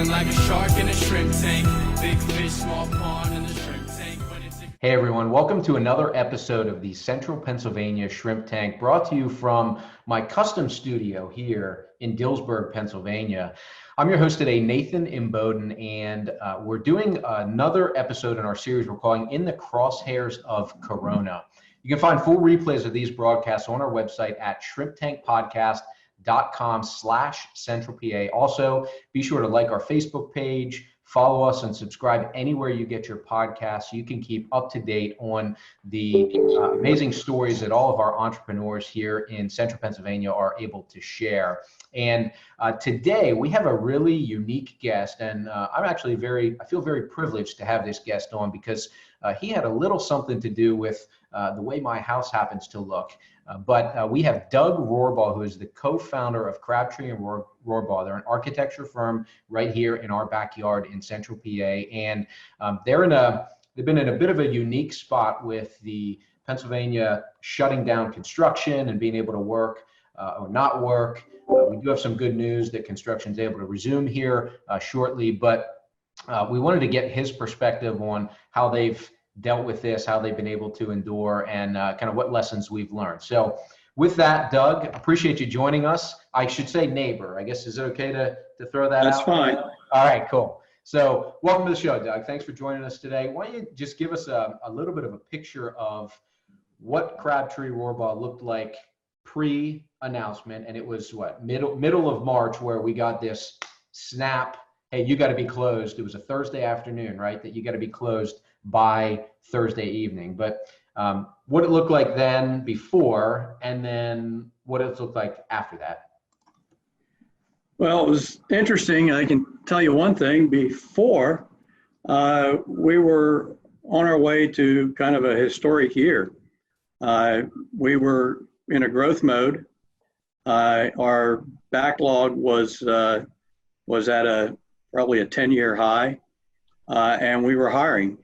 Feeling like a shark in a shrimp tank. Big fish, small pond in the shrimp tank. Hey everyone, welcome to another episode of the Central Pennsylvania Shrimp Tank, brought to you from my custom studio here in Dillsburg, Pennsylvania. I'm your host today, Nathan Imboden, and we're doing another episode in our series we're calling In the Crosshairs of Corona. You can find full replays of these broadcasts on our website at shrimptankpodcast.com/centralpa. Also, be sure to like our Facebook page, follow us, and subscribe anywhere you get your podcasts so you can keep up to date on the amazing stories that all of our entrepreneurs here in Central Pennsylvania are able to share. And today we have a really unique guest, and I feel very privileged to have this guest on because he had a little something to do with the way my house happens to look. But we have Doug Rohrbaugh, who is the co-founder of Crabtree and Rohrbaugh. They're an architecture firm right here in our backyard in Central PA, and they've been in a bit of a unique spot with the Pennsylvania shutting down construction and being able to work or not work. We do have some good news that construction is able to resume here shortly, but we wanted to get his perspective on how they've dealt with this, how they've been able to endure, and kind of what lessons we've learned. So with that, Doug, appreciate you joining us. I should say neighbor, I guess. Is it okay to throw that out? That's fine. All right, cool. So welcome to the show, Doug. Thanks for joining us today. Why don't you just give us a little bit of a picture of what Crabtree Rohrbaugh looked like pre-announcement, and it was what, middle of March, where we got this snap, hey, you got to be closed. It was a Thursday afternoon, right, that you got to be closed by Thursday evening. But what it looked like then before, and then what it looked like after that. Well, it was interesting. I can tell you one thing. Before, we were on our way to kind of a historic year. We were in a growth mode. Our backlog was at probably a 10-year high, and we were hiring.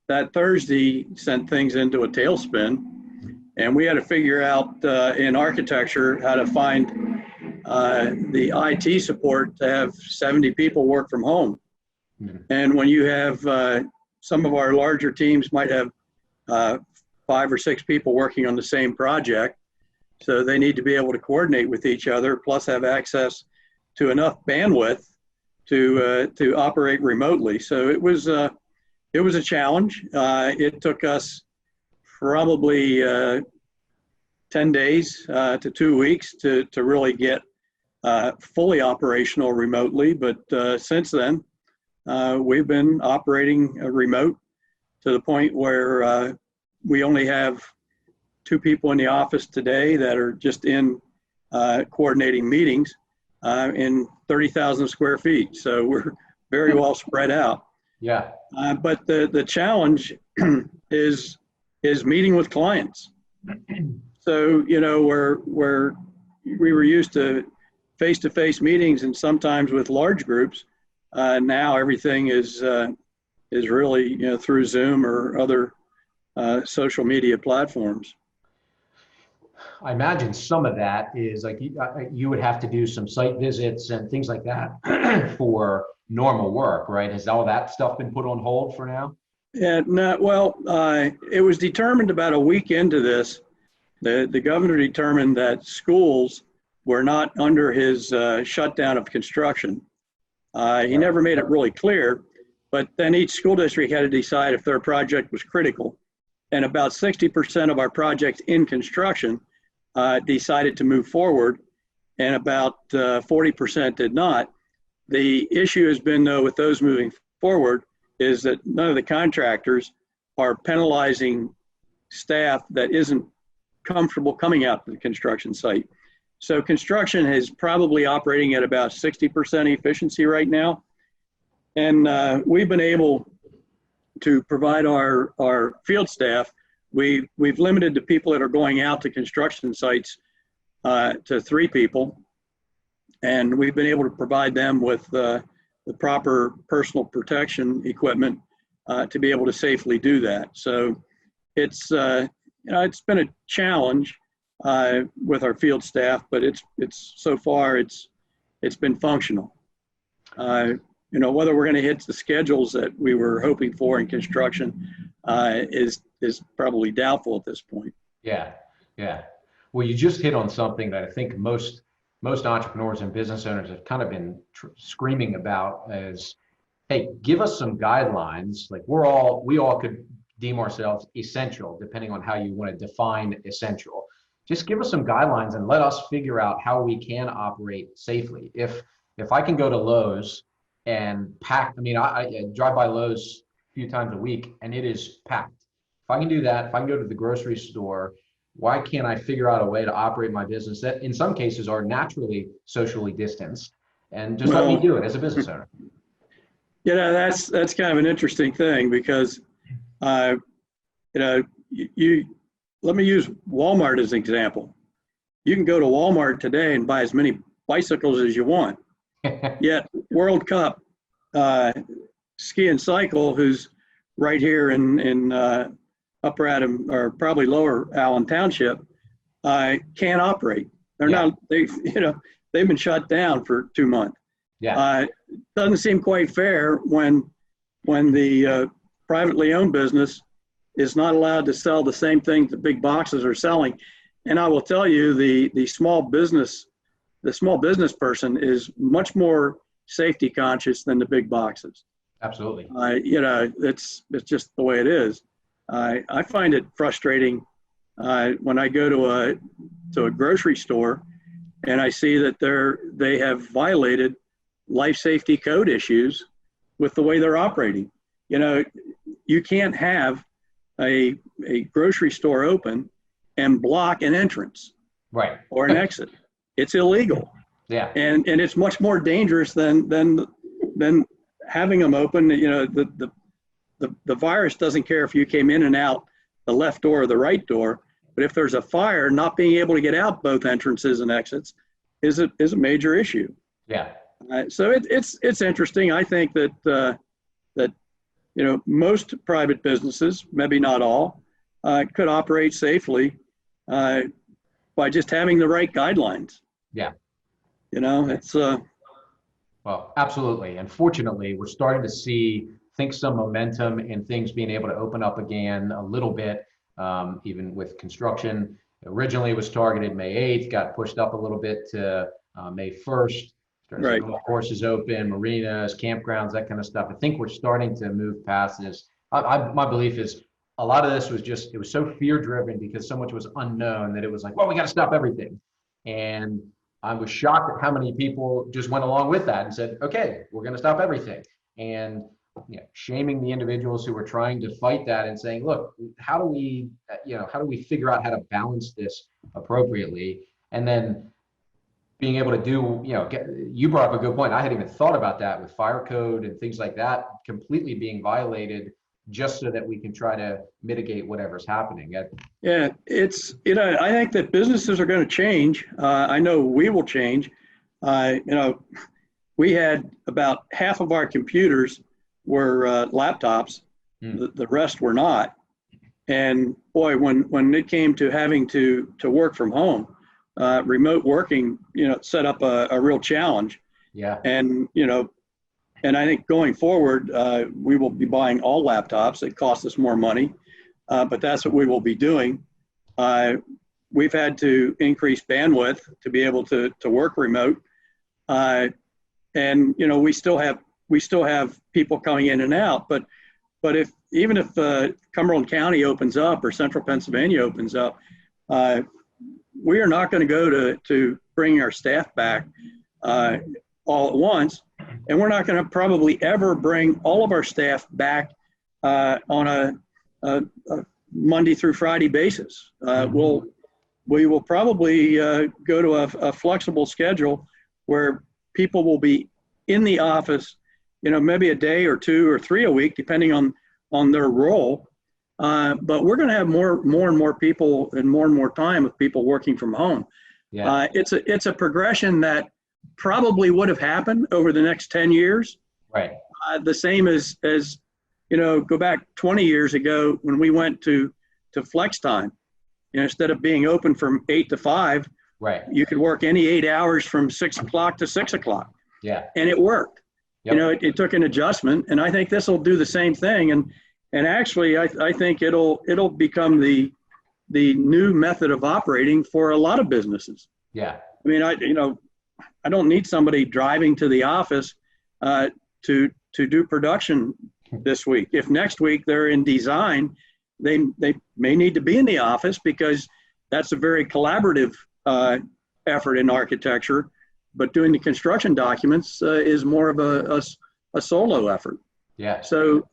That Thursday sent things into a tailspin, and we had to figure out in architecture how to find the IT support to have 70 people work from home. Mm-hmm. And when you have some of our larger teams might have 5 or 6 people working on the same project, so they need to be able to coordinate with each other, plus have access to enough bandwidth to operate remotely. So it was a challenge. It took us probably 10 days to 2 weeks to really get fully operational remotely. But since then, we've been operating remote to the point where we only have 2 people in the office today that are just in coordinating meetings in 30,000 square feet. So we're very well spread out. Yeah. But the challenge is meeting with clients. So, you know, where we were used to face-to-face meetings and sometimes with large groups, now everything is really, you know, through Zoom or other social media platforms. I imagine some of that is like you would have to do some site visits and things like that for normal work, right? Has all that stuff been put on hold for now? Yeah, no, well, it was determined about a week into this. The governor determined that schools were not under his shutdown of construction. He never made it really clear, but then each school district had to decide if their project was critical. And about 60% of our projects in construction decided to move forward, and about 40% did not. The issue has been, though, with those moving forward, is that none of the contractors are penalizing staff that isn't comfortable coming out to the construction site. So construction is probably operating at about 60% efficiency right now. And we've been able to provide our field staff. We've limited the people that are going out to construction sites to 3 people. And we've been able to provide them with the proper personal protection equipment to be able to safely do that. So it's it's been a challenge with our field staff, but it's so far it's been functional. Whether we're going to hit the schedules that we were hoping for in construction is probably doubtful at this point. Yeah, yeah. Well, you just hit on something that I think most entrepreneurs and business owners have kind of been screaming about is, hey, give us some guidelines. Like we all could deem ourselves essential, depending on how you want to define essential. Just give us some guidelines and let us figure out how we can operate safely. If I can go to Lowe's and pack, I drive by Lowe's a few times a week and it is packed. If I can do that, if I can go to the grocery store, why can't I figure out a way to operate my business that in some cases are naturally socially distanced, and just let me do it as a business owner? That's kind of an interesting thing because, let me use Walmart as an example. You can go to Walmart today and buy as many bicycles as you want. Yet World Cup Ski and Cycle, who's right here in Upper Adam or probably Lower Allen Township, can't operate. They're not. They've been shut down for 2 months. Yeah. Doesn't seem quite fair when the privately owned business is not allowed to sell the same things the big boxes are selling. And I will tell you, the small business person is much more safety conscious than the big boxes. Absolutely. It's just the way it is. I find it frustrating when I go to a grocery store and I see that they have violated life safety code issues with the way they're operating. You can't have a grocery store open and block an entrance, right, or an exit. It's illegal. Yeah. And it's much more dangerous than having them open. The virus doesn't care if you came in and out the left door or the right door, but if there's a fire, not being able to get out both entrances and exits is a major issue. Yeah. So it's interesting. I think that most private businesses, maybe not all, could operate safely by just having the right guidelines. Yeah. It's well, absolutely. And fortunately, we're starting to see, some momentum in things being able to open up again a little bit, even with construction. Originally, it was targeted May 8th, got pushed up a little bit to May 1st. Right. Golf courses open, marinas, campgrounds, that kind of stuff. I think we're starting to move past this. My belief is a lot of this was it was so fear-driven because so much was unknown that it was like, well, we got to stop everything. And I was shocked at how many people just went along with that and said, okay, we're going to stop everything. And shaming the individuals who were trying to fight that and saying, look, how do we figure out how to balance this appropriately? And then being able to do, you brought up a good point. I hadn't even thought about that with fire code and things like that completely being violated just so that we can try to mitigate whatever's happening. Yeah, it's, I think that businesses are going to change. I know we will change. We had about half of our computers were laptops. The rest were not. And boy, when it came to having to work from home, remote working, set up a real challenge. Yeah. And, and I think going forward, we will be buying all laptops. It costs us more money, but that's what we will be doing. We've had to increase bandwidth to be able to work remote. And, we still have people coming in and out, but even if Cumberland County opens up or Central Pennsylvania opens up, we are not going to go to bring our staff back all at once, and we're not going to probably ever bring all of our staff back on a Monday through Friday basis. We will probably go to a flexible schedule where people will be in the office, maybe a day or 2 or 3 a week, depending on their role. But we're going to have more and more people and more time with people working from home. Yeah. It's a progression that probably would have happened over the next 10 years. Right. The same as go back 20 years ago when we went to flex time. Instead of being open from 8 to 5, right, you could work any 8 hours from 6 o'clock to 6 o'clock. Yeah. And it worked. Yep. You know, it took an adjustment, and I think this will do the same thing. And actually, I think it'll become the new method of operating for a lot of businesses. Yeah. I mean, I don't need somebody driving to the office to do production this week. If next week they're in design, they may need to be in the office, because that's a very collaborative effort in architecture. But doing the construction documents is more of a solo effort. Yeah. So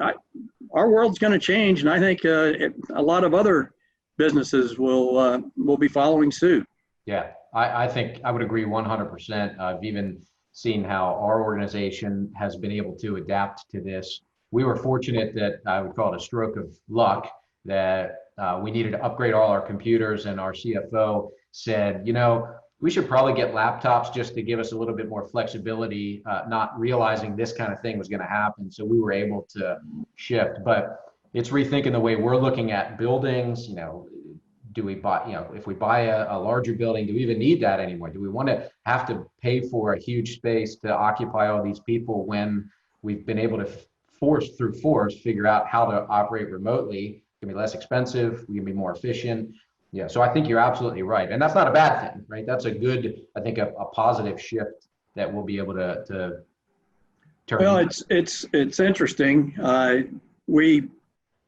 our world's going to change, and I think a lot of other businesses will be following suit. Yeah, I think I would agree 100%. I've even seen how our organization has been able to adapt to this. We were fortunate that I would call it a stroke of luck that we needed to upgrade all our computers, and our CFO said, we should probably get laptops just to give us a little bit more flexibility, not realizing this kind of thing was going to happen. So we were able to shift. But it's rethinking the way we're looking at buildings. Do we buy, if we buy a larger building, do we even need that anymore? Do we want to have to pay for a huge space to occupy all these people when we've been able to figure out how to operate remotely? It can be less expensive, we can be more efficient. Yeah, so I think you're absolutely right. And that's not a bad thing, right? That's a good, I think, a positive shift that we'll be able to turn. Well, it's interesting.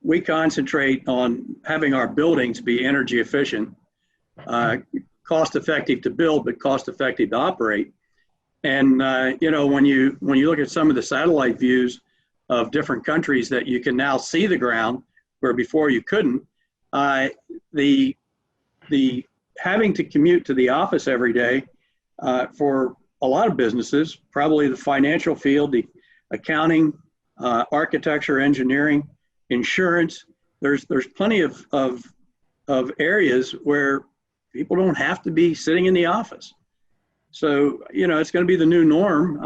We concentrate on having our buildings be energy efficient, cost effective to build, but cost effective to operate. And when you look at some of the satellite views of different countries that you can now see the ground where before you couldn't, the having to commute to the office every day for a lot of businesses, probably the financial field, the accounting, architecture, engineering, insurance, there's plenty of areas where people don't have to be sitting in the office. So, it's going to be the new norm.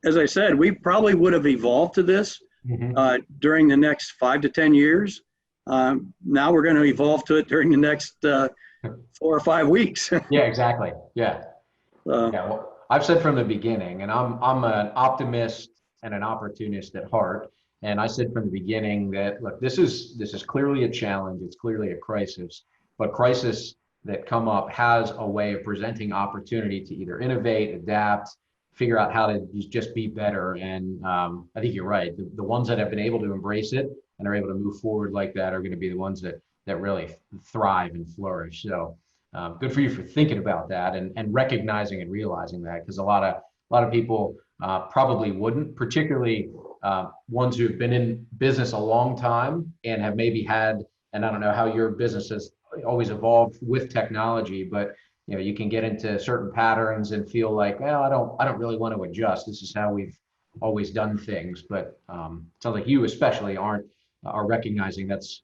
As I said, we probably would have evolved to this during the next 5 to 10 years. Now we're going to evolve to it during the next 4 or 5 weeks. Yeah, exactly. Yeah. Well, I've said from the beginning, and I'm an optimist and an opportunist at heart. And I said from the beginning that, look, this is clearly a challenge. It's clearly a crisis, but crisis that come up has a way of presenting opportunity to either innovate, adapt, figure out how to just be better. And I think you're right. The ones that have been able to embrace it and are able to move forward like that are going to be the ones that really thrive and flourish. So good for you for thinking about that and recognizing and realizing that, because a lot of people probably wouldn't, particularly ones who've been in business a long time and have maybe had, and I don't know how your business has always evolved with technology, but you can get into certain patterns and feel like, well, I don't really want to adjust. This is how we've always done things. But it sounds like you especially are recognizing that's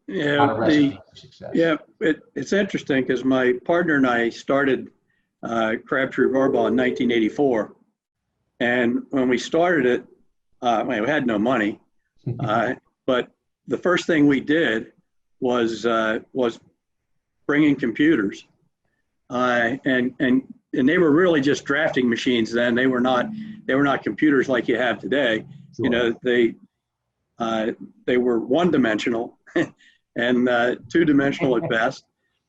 not a recipe for success. Yeah, it's interesting because my partner and I started Crabtree Rohrbaugh in 1984, and when we started it, we had no money, but the first thing we did was bring in computers, and they were really just drafting machines then. They were not computers like you have today. Sure. They were one-dimensional and two-dimensional at best,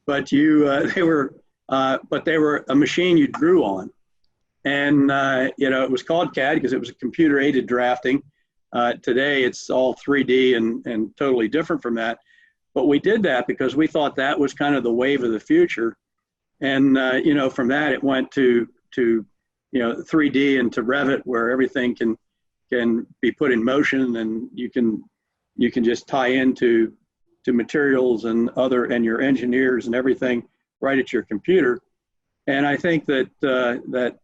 but they were a machine you drew on. And, it was called CAD because it was a computer-aided drafting. Today, it's all 3D and totally different from that. But we did that because we thought that was kind of the wave of the future. And, from that, it went to 3D and to Revit, where everything can be put in motion, and you can just tie into materials and your engineers and everything right at your computer. And I think that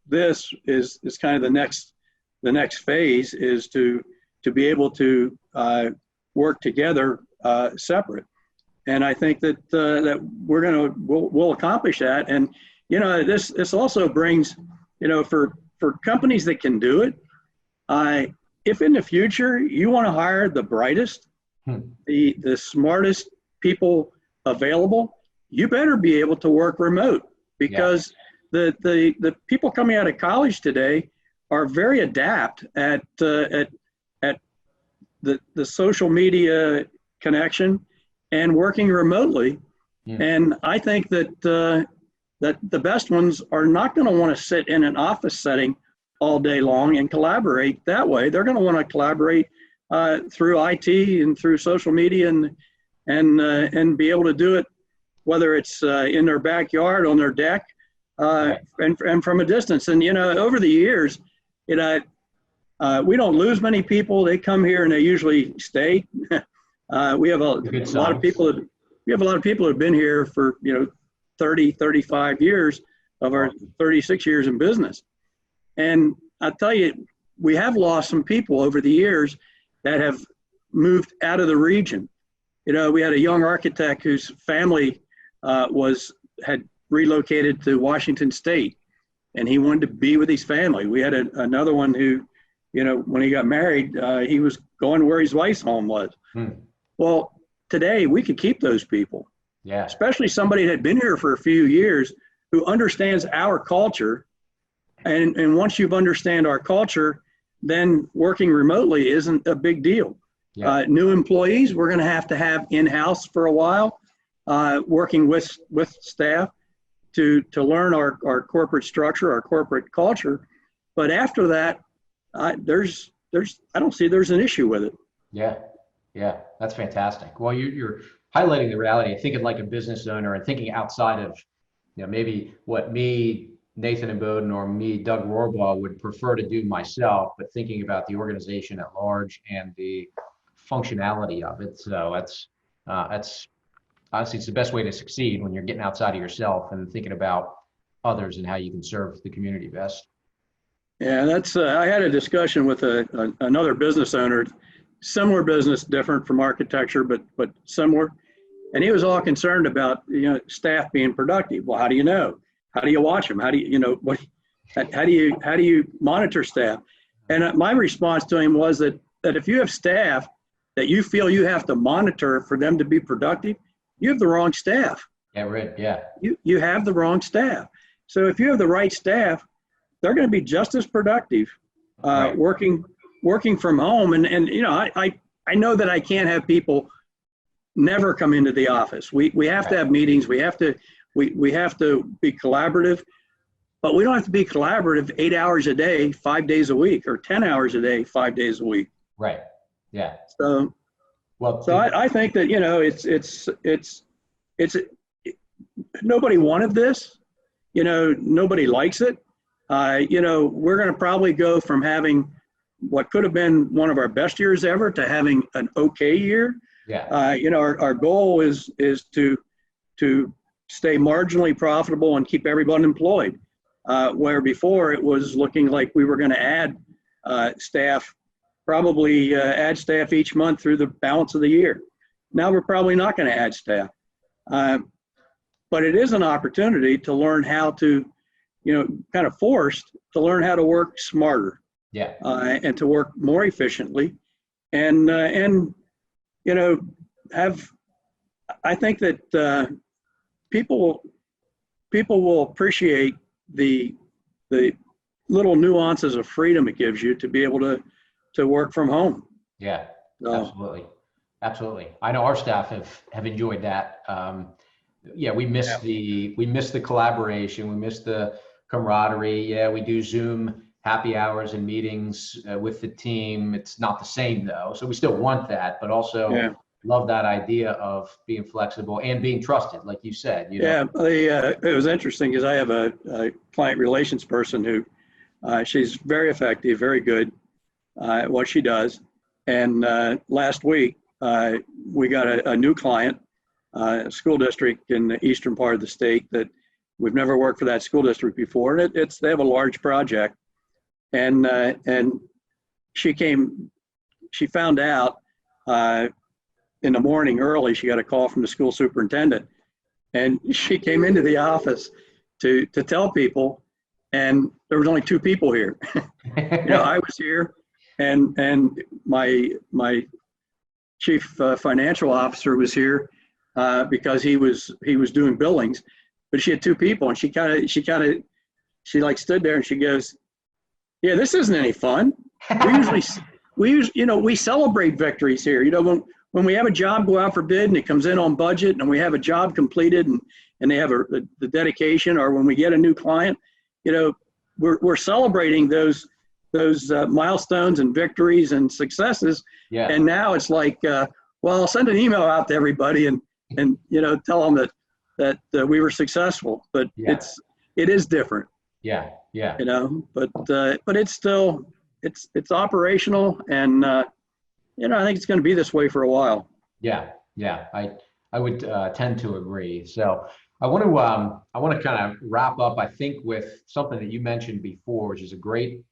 this is kind of the next phase is to be able to work together separate. And I think that we'll accomplish that. And this also brings for companies that can do it. If in the future you want to hire the brightest, the smartest people available, you better be able to work remote. Because the people coming out of college today are very adept at the social media connection and working remotely. And I think that that the best ones are not going to want to sit in an office setting all day long and collaborate that way. They're going to want to collaborate through IT and through social media and be able to do it, whether it's in their backyard, on their deck, and from a distance. And, over the years, we don't lose many people. They come here and they usually stay. We have a lot of people that have been here for, 30, 35 years of our 36 years in business. And I'll tell you, we have lost some people over the years that have moved out of the region. We had a young architect whose family had relocated to Washington State, and he wanted to be with his family. We had another one who, when he got married, he was going where his wife's home was. Well, today we could keep those people. Yeah. Especially somebody that had been here for a few years who understands our culture. And once you've understand our culture, then working remotely isn't a big deal. Yeah. New employees, we're going to have in-house for a while, working with staff to learn our corporate structure, our corporate culture. But after that, I don't see there's an issue with it. Yeah, that's fantastic. Well, you're highlighting the reality, thinking like a business owner and thinking outside of, maybe what me, Nathan and Bowden, or me, Doug Rohrbaugh, would prefer to do myself, but thinking about the organization at large and the functionality of it. So that's honestly, it's the best way to succeed when you're getting outside of yourself and thinking about others and how you can serve the community best. Yeah, that's. I had a discussion with another business owner, similar business, different from architecture, but similar, and he was all concerned about staff being productive. Well, how do you know? How do you watch them? How do you how do you monitor staff? And my response to him was that if you have staff that you feel you have to monitor for them to be productive, you have the wrong staff. Yeah, right. Yeah. You have the wrong staff. So if you have the right staff, they're going to be just as productive Right. working from home. And I know that I can't have people never come into the office. We have to have meetings. We have to be collaborative, but we don't have to be collaborative 8 hours a day, 5 days a week, or 10 hours a day, 5 days a week. Right. Yeah. So I think that, it's nobody wanted this, nobody likes it. We're going to probably go from having what could have been one of our best years ever to having an okay year. Yeah. Our goal is to stay marginally profitable and keep everyone employed, where before it was looking like we were going to add staff, probably add staff each month through the balance of the year. Now we're probably not going to add staff, but it is an opportunity to learn how to, kind of forced to learn how to work smarter. Yeah. And to work more efficiently, and I think that people will appreciate the little nuances of freedom it gives you to be able to work from home. Yeah, absolutely. I know our staff have enjoyed that. We miss the collaboration. We miss the camaraderie. Yeah, we do Zoom happy hours and meetings with the team. It's not the same though. So we still want that, but also love that idea of being flexible and being trusted, like you said. It was interesting because I have a client relations person who she's very effective, very good at what she does. And last week we got a new client, a school district in the eastern part of the state that we've never worked for that school district before. And they have a large project. And she found out in the morning early, she got a call from the school superintendent, and she came into the office to tell people, and there was only 2 people here. I was here, and my chief financial officer was here because he was doing billings, but she had 2 people, and she stood there and she goes, Yeah, this isn't any fun. We celebrate victories here. When we have a job go out for bid and it comes in on budget and we have a job completed and they have the dedication, or when we get a new client, we're celebrating those milestones and victories and successes. Yeah. And now it's like, well, I'll send an email out to everybody and tell them that we were successful, but it is different. Yeah. Yeah. But it's still, it's operational, and I think it's going to be this way for a while. Yeah. Yeah. I would tend to agree. So I want to kind of wrap up, I think, with something that you mentioned before, which is a great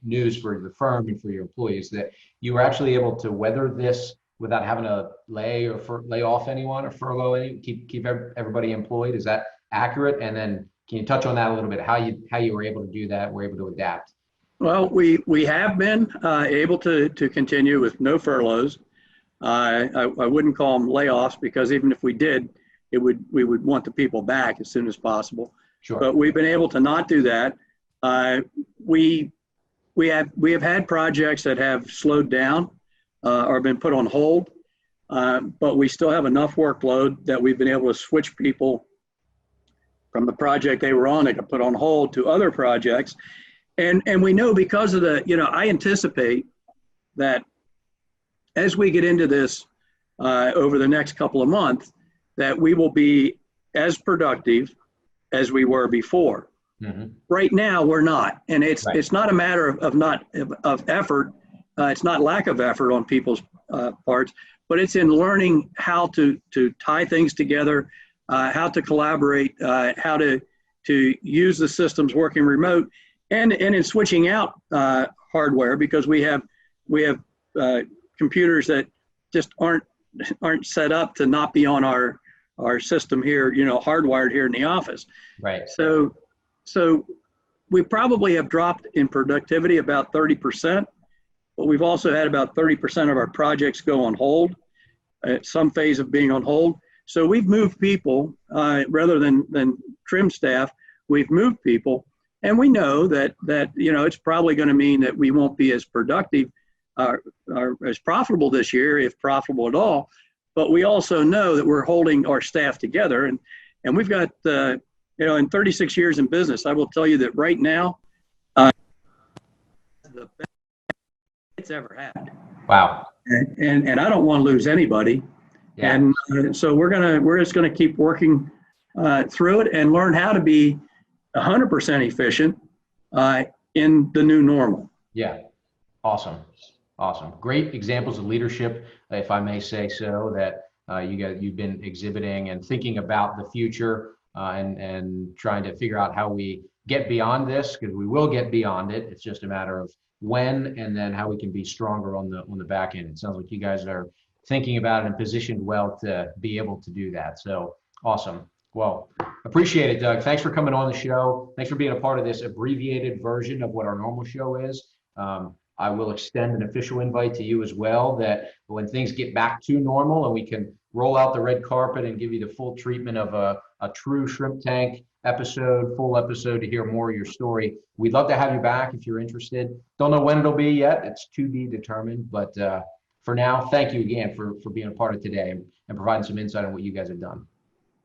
news for the firm and for your employees, that you were actually able to weather this without having to lay off anyone or furlough keep everybody employed. Is that accurate? And then can you touch on that a little bit? How you were able to do that? Were able to adapt? Well, we have been able to continue with no furloughs. I wouldn't call them layoffs, because even if we did, we would want the people back as soon as possible. Sure. But we've been able to not do that. We have had projects that have slowed down or been put on hold, but we still have enough workload that we've been able to switch people from the project they were on, they got put on hold, to other projects. And we know, because of I anticipate that as we get into this over the next couple of months, that we will be as productive as we were before. Mm-hmm. Right now, we're not, and it's not a matter of effort. It's not lack of effort on people's parts, but it's in learning how to tie things together, how to collaborate, how to use the systems working remote, and in switching out hardware, because we have computers that just aren't set up to not be on our system here, hardwired here in the office. Right. So we probably have dropped in productivity about 30%, but we've also had about 30% of our projects go on hold at some phase of being on hold. So we've moved people rather than trim staff. We've moved people, and we know that it's probably going to mean that we won't be as productive or as profitable this year, if profitable at all. But we also know that we're holding our staff together, and we've got in 36 years in business, I will tell you that right now, the best it's ever had. Wow. And I don't want to lose anybody. Yeah. And so we're just gonna keep working through it and learn how to be 100% efficient in the new normal. Yeah. Awesome. Great examples of leadership, if I may say so, that you've been exhibiting and thinking about the future and trying to figure out how we get beyond this, because we will get beyond it. It's just a matter of when, and then how we can be stronger on the back end. It sounds like you guys are thinking about it and positioned well to be able to do that. So awesome. Well, appreciate it, Doug. Thanks for coming on the show. Thanks for being a part of this abbreviated version of what our normal show is. I will extend an official invite to you as well, that when things get back to normal and we can roll out the red carpet and give you the full treatment of a true shrimp tank full episode to hear more of your story, we'd love to have you back if you're interested. Don't know when it'll be yet. It's to be determined. But for now, thank you again for being a part of today and providing some insight on what you guys have done.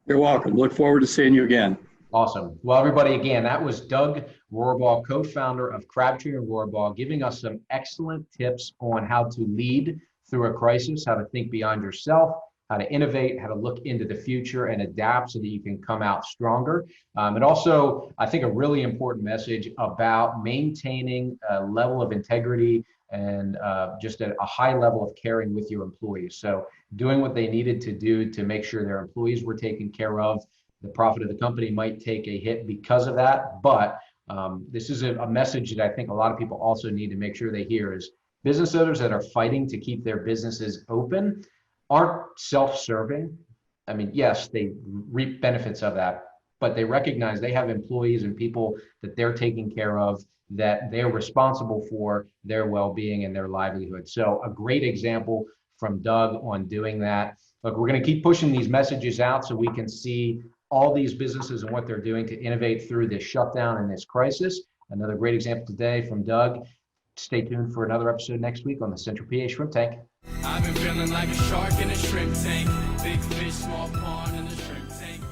You're welcome. Look forward to seeing you again. Awesome. Well, everybody, again, that was Doug Rohrbaugh, co-founder of Crabtree and Rohrbaugh, giving us some excellent tips on how to lead through a crisis, how to think beyond yourself, how to innovate, how to look into the future and adapt so that you can come out stronger. And also, I think, a really important message about maintaining a level of integrity and just a high level of caring with your employees. So doing what they needed to do to make sure their employees were taken care of. The profit of the company might take a hit because of that, but this is a message that I think a lot of people also need to make sure they hear, is business owners that are fighting to keep their businesses open aren't self-serving. I mean, yes, they reap benefits of that, but they recognize they have employees and people that they're taking care of, that they're responsible for their well-being and their livelihood. So a great example from Doug on doing that. Look, we're going to keep pushing these messages out so we can see all these businesses and what they're doing to innovate through this shutdown and this crisis. Another great example today from Doug. Stay tuned for another episode next week on the Central PA Shrimp Tank. I've been feeling like a shark in a shrimp tank. Big fish, small pond in the shrimp tank.